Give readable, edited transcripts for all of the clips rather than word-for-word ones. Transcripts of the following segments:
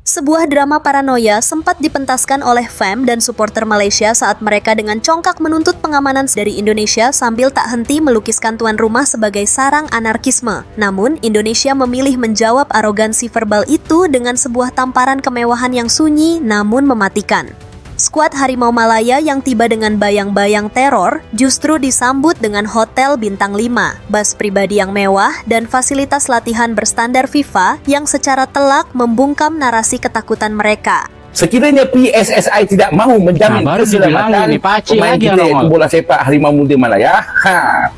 Sebuah drama paranoia sempat dipentaskan oleh fans dan supporter Malaysia saat mereka dengan congkak menuntut pengamanan dari Indonesia sambil tak henti melukiskan tuan rumah sebagai sarang anarkisme. Namun, Indonesia memilih menjawab arogansi verbal itu dengan sebuah tamparan kemewahan yang sunyi namun mematikan. Skuad Harimau Malaya yang tiba dengan bayang-bayang teror justru disambut dengan hotel bintang 5, bus pribadi yang mewah, dan fasilitas latihan berstandar FIFA yang secara telak membungkam narasi ketakutan mereka. Sekiranya PSSI tidak mahu menjamin keselamatan pemain kita iaitu bola sepak Harimau Muda Malaya,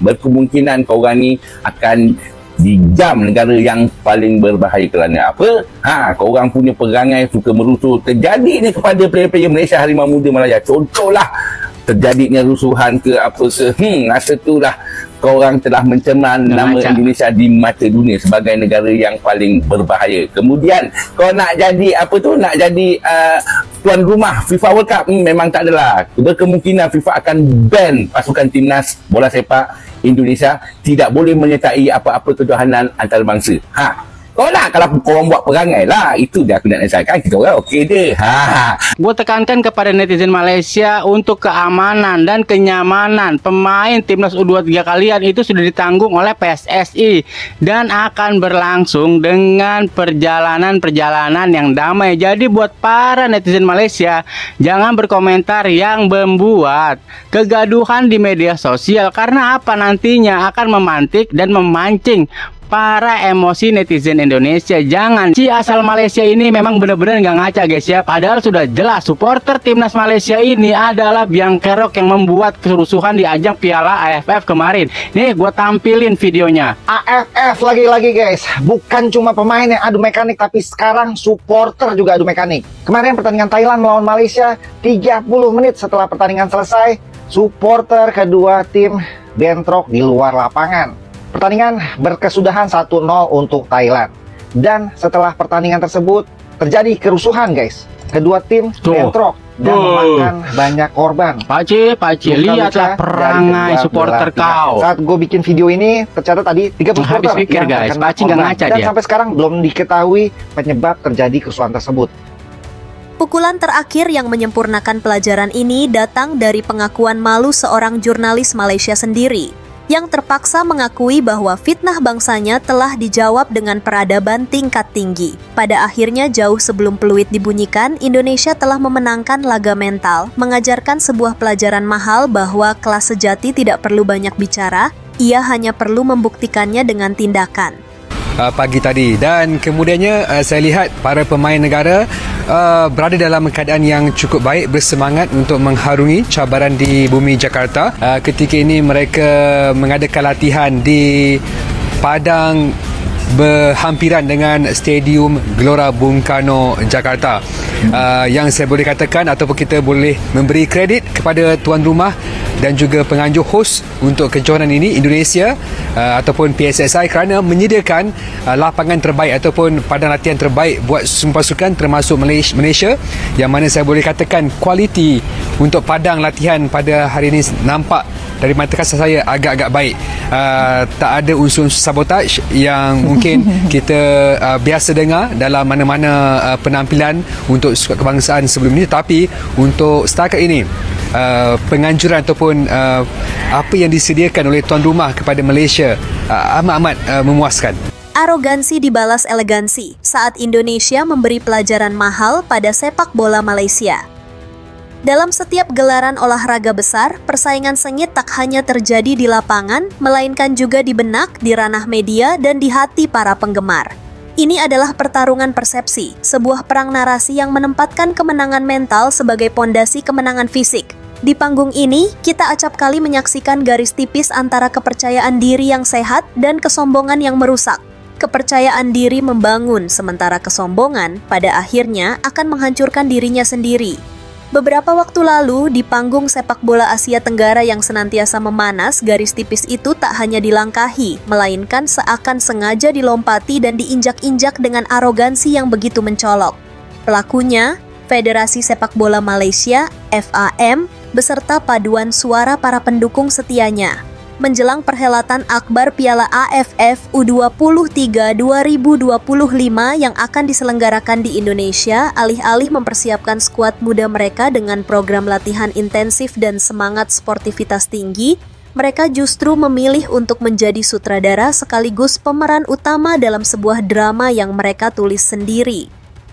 berkemungkinan korang ni akan dijam negara yang paling berbahaya. Kerana apa? Korang punya perangai suka merusuh. Terjadi ni kepada player-player Malaysia Harimau Muda Malaya. Contohlah terjadinya rusuhan ke apa masa itulah korang telah mencemar nama Indonesia di mata dunia sebagai negara yang paling berbahaya. Kemudian kau nak jadi apa tu, nak jadi tuan rumah FIFA World Cup, memang tak adalah. Berkemungkinan FIFA akan ban pasukan timnas bola sepak Indonesia, tidak boleh menyertai apa-apa kejohanan antarabangsa. Kau nak kalau korang buat perangai lah, itu dia aku nak nasihatkan, kita orang okey deh. Gue tekankan kepada netizen Malaysia untuk keamanan dan kenyamanan pemain timnas U23 kalian itu sudah ditanggung oleh PSSI dan akan berlangsung dengan perjalanan yang damai. Jadi buat para netizen Malaysia, jangan berkomentar yang membuat kegaduhan di media sosial, karena apa, nantinya akan memantik dan memancing para emosi netizen Indonesia. Jangan, si asal Malaysia ini memang benar-benar nggak ngaca guys ya. Padahal sudah jelas supporter timnas Malaysia ini adalah biang kerok yang membuat kerusuhan di ajang Piala AFF kemarin. Nih gue tampilin videonya. AFF lagi-lagi guys, bukan cuma pemain yang adu mekanik, tapi sekarang supporter juga adu mekanik. Kemarin pertandingan Thailand melawan Malaysia, 30 menit setelah pertandingan selesai, supporter kedua tim bentrok di luar lapangan. Pertandingan berkesudahan 1-0 untuk Thailand. Dan setelah pertandingan tersebut terjadi kerusuhan guys. Kedua tim bentrok dan memakan banyak korban. Pakcik, lihatlah perangai supporter kau. Saat gue bikin video ini tercatat tadi 30 supporter yang guys, Pakcik nggak ngaca dan dia. sampai sekarang belum diketahui penyebab terjadi kerusuhan tersebut. Pukulan terakhir yang menyempurnakan pelajaran ini datang dari pengakuan malu seorang jurnalis Malaysia sendiri, yang terpaksa mengakui bahwa fitnah bangsanya telah dijawab dengan peradaban tingkat tinggi. Pada akhirnya, jauh sebelum peluit dibunyikan, Indonesia telah memenangkan laga mental, mengajarkan sebuah pelajaran mahal bahwa kelas sejati tidak perlu banyak bicara, ia hanya perlu membuktikannya dengan tindakan. Pagi tadi, dan kemudiannya saya lihat para pemain negara berada dalam keadaan yang cukup baik, bersemangat untuk mengharungi cabaran di bumi Jakarta. Ketika ini mereka mengadakan latihan di padang berhampiran dengan Stadium Gelora Bung Karno Jakarta. Yang saya boleh katakan ataupun kita boleh memberi kredit kepada tuan rumah dan juga penganjur host untuk kejohanan ini, Indonesia ataupun PSSI, kerana menyediakan lapangan terbaik ataupun padang latihan terbaik buat pasukan termasuk Malaysia, yang mana saya boleh katakan kualiti untuk padang latihan pada hari ini nampak dari mata kasar saya agak-agak baik. Tak ada unsur-unsur sabotaj yang mungkin kita biasa dengar dalam mana-mana penampilan untuk skuad kebangsaan sebelum ini. Tapi untuk setakat ini, penganjuran ataupun apa yang disediakan oleh tuan rumah kepada Malaysia amat-amat memuaskan. Arogansi dibalas elegansi saat Indonesia memberi pelajaran mahal pada sepak bola Malaysia. Dalam setiap gelaran olahraga besar, persaingan sengit tak hanya terjadi di lapangan, melainkan juga di benak, di ranah media, dan di hati para penggemar. Ini adalah pertarungan persepsi, sebuah perang narasi yang menempatkan kemenangan mental sebagai pondasi kemenangan fisik. Di panggung ini, kita acap kali menyaksikan garis tipis antara kepercayaan diri yang sehat dan kesombongan yang merusak. Kepercayaan diri membangun, sementara kesombongan pada akhirnya akan menghancurkan dirinya sendiri. Beberapa waktu lalu, di panggung sepak bola Asia Tenggara yang senantiasa memanas, garis tipis itu tak hanya dilangkahi, melainkan seakan sengaja dilompati dan diinjak-injak dengan arogansi yang begitu mencolok. Pelakunya, Federasi Sepak Bola Malaysia, FAM, beserta paduan suara para pendukung setianya. menjelang perhelatan akbar Piala AFF U23 2025 yang akan diselenggarakan di Indonesia, alih-alih mempersiapkan skuad muda mereka dengan program latihan intensif dan semangat sportivitas tinggi, mereka justru memilih untuk menjadi sutradara sekaligus pemeran utama dalam sebuah drama yang mereka tulis sendiri.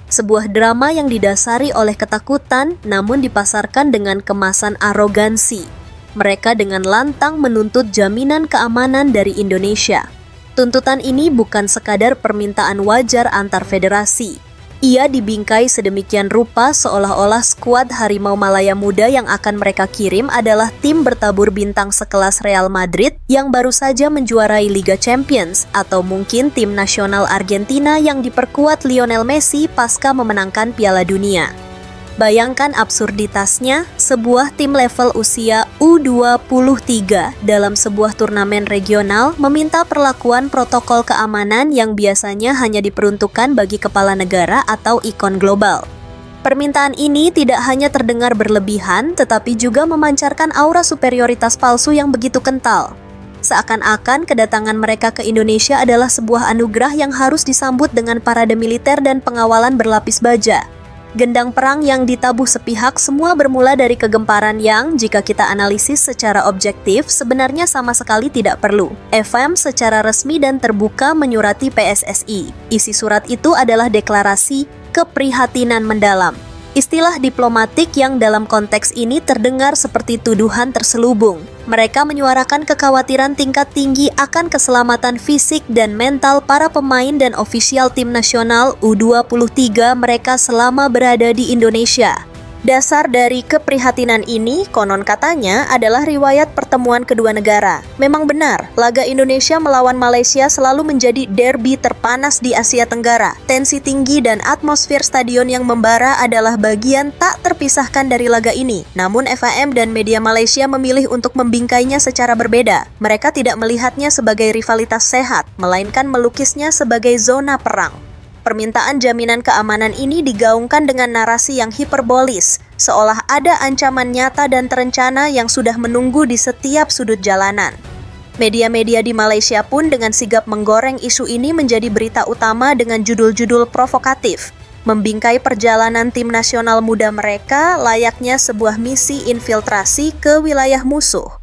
Sebuah drama yang didasari oleh ketakutan namun dipasarkan dengan kemasan arogansi. Mereka dengan lantang menuntut jaminan keamanan dari Indonesia. Tuntutan ini bukan sekadar permintaan wajar antar federasi. Ia dibingkai sedemikian rupa seolah-olah skuad Harimau Malaya Muda yang akan mereka kirim adalah tim bertabur bintang sekelas Real Madrid yang baru saja menjuarai Liga Champions, atau mungkin tim nasional Argentina yang diperkuat Lionel Messi pasca memenangkan Piala Dunia. Bayangkan absurditasnya, sebuah tim level usia U23 dalam sebuah turnamen regional meminta perlakuan protokol keamanan yang biasanya hanya diperuntukkan bagi kepala negara atau ikon global. Permintaan ini tidak hanya terdengar berlebihan, tetapi juga memancarkan aura superioritas palsu yang begitu kental. Seakan-akan kedatangan mereka ke Indonesia adalah sebuah anugerah yang harus disambut dengan parade militer dan pengawalan berlapis baja. Gendang perang yang ditabuh sepihak semua bermula dari kegemparan yang, jika kita analisis secara objektif, sebenarnya sama sekali tidak perlu. FM secara resmi dan terbuka menyurati PSSI. Isi surat itu adalah deklarasi keprihatinan mendalam. Istilah diplomatik yang dalam konteks ini terdengar seperti tuduhan terselubung. Mereka menyuarakan kekhawatiran tingkat tinggi akan keselamatan fisik dan mental para pemain dan ofisial tim nasional U23 mereka selama berada di Indonesia. Dasar dari keprihatinan ini, konon katanya, adalah riwayat pertemuan kedua negara. Memang benar, laga Indonesia melawan Malaysia selalu menjadi derby terpanas di Asia Tenggara. Tensi tinggi dan atmosfer stadion yang membara adalah bagian tak terpisahkan dari laga ini. Namun FAM dan media Malaysia memilih untuk membingkainya secara berbeda. Mereka tidak melihatnya sebagai rivalitas sehat, melainkan melukisnya sebagai zona perang. Permintaan jaminan keamanan ini digaungkan dengan narasi yang hiperbolis, seolah ada ancaman nyata dan terencana yang sudah menunggu di setiap sudut jalanan. Media-media di Malaysia pun dengan sigap menggoreng isu ini menjadi berita utama dengan judul-judul provokatif, membingkai perjalanan tim nasional muda mereka layaknya sebuah misi infiltrasi ke wilayah musuh.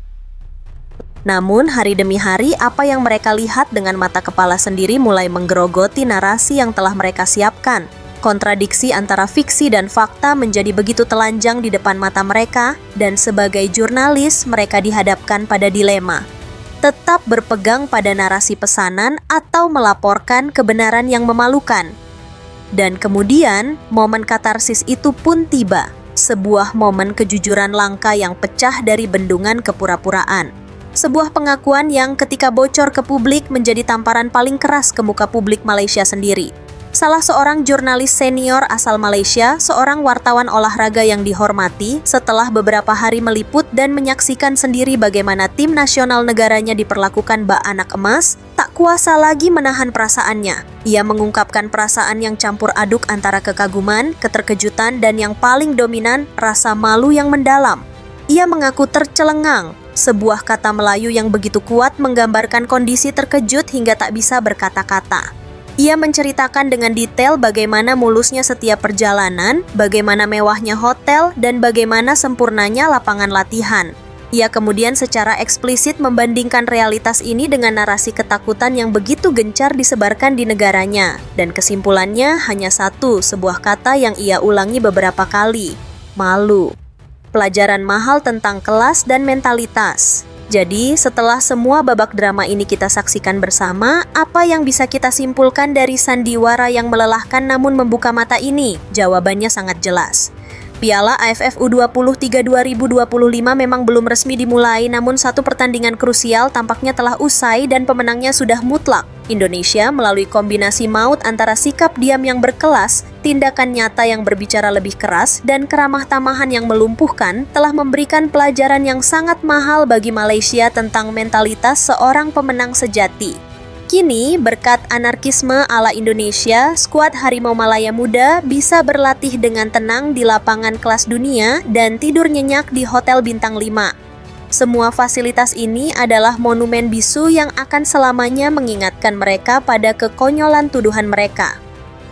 Namun, hari demi hari, apa yang mereka lihat dengan mata kepala sendiri mulai menggerogoti narasi yang telah mereka siapkan. Kontradiksi antara fiksi dan fakta menjadi begitu telanjang di depan mata mereka, dan sebagai jurnalis, mereka dihadapkan pada dilema. Tetap berpegang pada narasi pesanan atau melaporkan kebenaran yang memalukan. Dan kemudian, momen katarsis itu pun tiba. Sebuah momen kejujuran langka yang pecah dari bendungan kepura-puraan. Sebuah pengakuan yang ketika bocor ke publik menjadi tamparan paling keras ke muka publik Malaysia sendiri. Salah seorang jurnalis senior asal Malaysia, seorang wartawan olahraga yang dihormati, setelah beberapa hari meliput dan menyaksikan sendiri bagaimana tim nasional negaranya diperlakukan bak anak emas, tak kuasa lagi menahan perasaannya. Ia mengungkapkan perasaan yang campur aduk antara kekaguman, keterkejutan, dan yang paling dominan, rasa malu yang mendalam. Ia mengaku tercelengang. Sebuah kata Melayu yang begitu kuat menggambarkan kondisi terkejut hingga tak bisa berkata-kata. Ia menceritakan dengan detail bagaimana mulusnya setiap perjalanan, bagaimana mewahnya hotel, dan bagaimana sempurnanya lapangan latihan. Ia kemudian secara eksplisit membandingkan realitas ini dengan narasi ketakutan yang begitu gencar disebarkan di negaranya. Dan kesimpulannya hanya satu, sebuah kata yang ia ulangi beberapa kali, malu. Pelajaran mahal tentang kelas dan mentalitas. Jadi, setelah semua babak drama ini kita saksikan bersama, apa yang bisa kita simpulkan dari sandiwara yang melelahkan namun membuka mata ini? Jawabannya sangat jelas. Piala AFF U23 2025 memang belum resmi dimulai, namun satu pertandingan krusial tampaknya telah usai dan pemenangnya sudah mutlak. Indonesia melalui kombinasi maut antara sikap diam yang berkelas, tindakan nyata yang berbicara lebih keras, dan keramah tamahan yang melumpuhkan telah memberikan pelajaran yang sangat mahal bagi Malaysia tentang mentalitas seorang pemenang sejati. Kini, berkat anarkisme ala Indonesia, skuad Harimau Malaya Muda bisa berlatih dengan tenang di lapangan kelas dunia dan tidur nyenyak di Hotel Bintang 5. Semua fasilitas ini adalah monumen bisu yang akan selamanya mengingatkan mereka pada kekonyolan tuduhan mereka.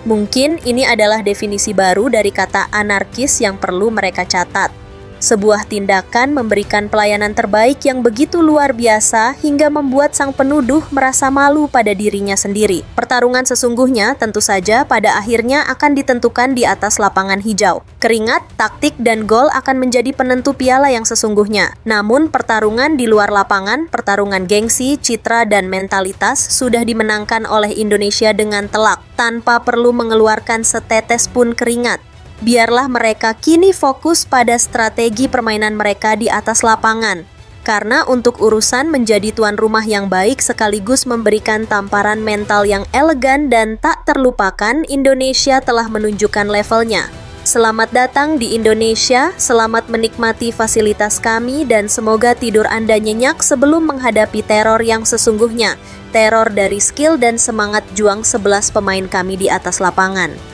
Mungkin ini adalah definisi baru dari kata anarkis yang perlu mereka catat. Sebuah tindakan memberikan pelayanan terbaik yang begitu luar biasa hingga membuat sang penuduh merasa malu pada dirinya sendiri. Pertarungan sesungguhnya tentu saja pada akhirnya akan ditentukan di atas lapangan hijau. Keringat, taktik, dan gol akan menjadi penentu piala yang sesungguhnya. Namun pertarungan di luar lapangan, pertarungan gengsi, citra, dan mentalitas sudah dimenangkan oleh Indonesia dengan telak, tanpa perlu mengeluarkan setetes pun keringat. Biarlah mereka kini fokus pada strategi permainan mereka di atas lapangan. Karena untuk urusan menjadi tuan rumah yang baik sekaligus memberikan tamparan mental yang elegan dan tak terlupakan, Indonesia telah menunjukkan levelnya. Selamat datang di Indonesia, selamat menikmati fasilitas kami, dan semoga tidur Anda nyenyak sebelum menghadapi teror yang sesungguhnya. Teror dari skill dan semangat juang 11 pemain kami di atas lapangan.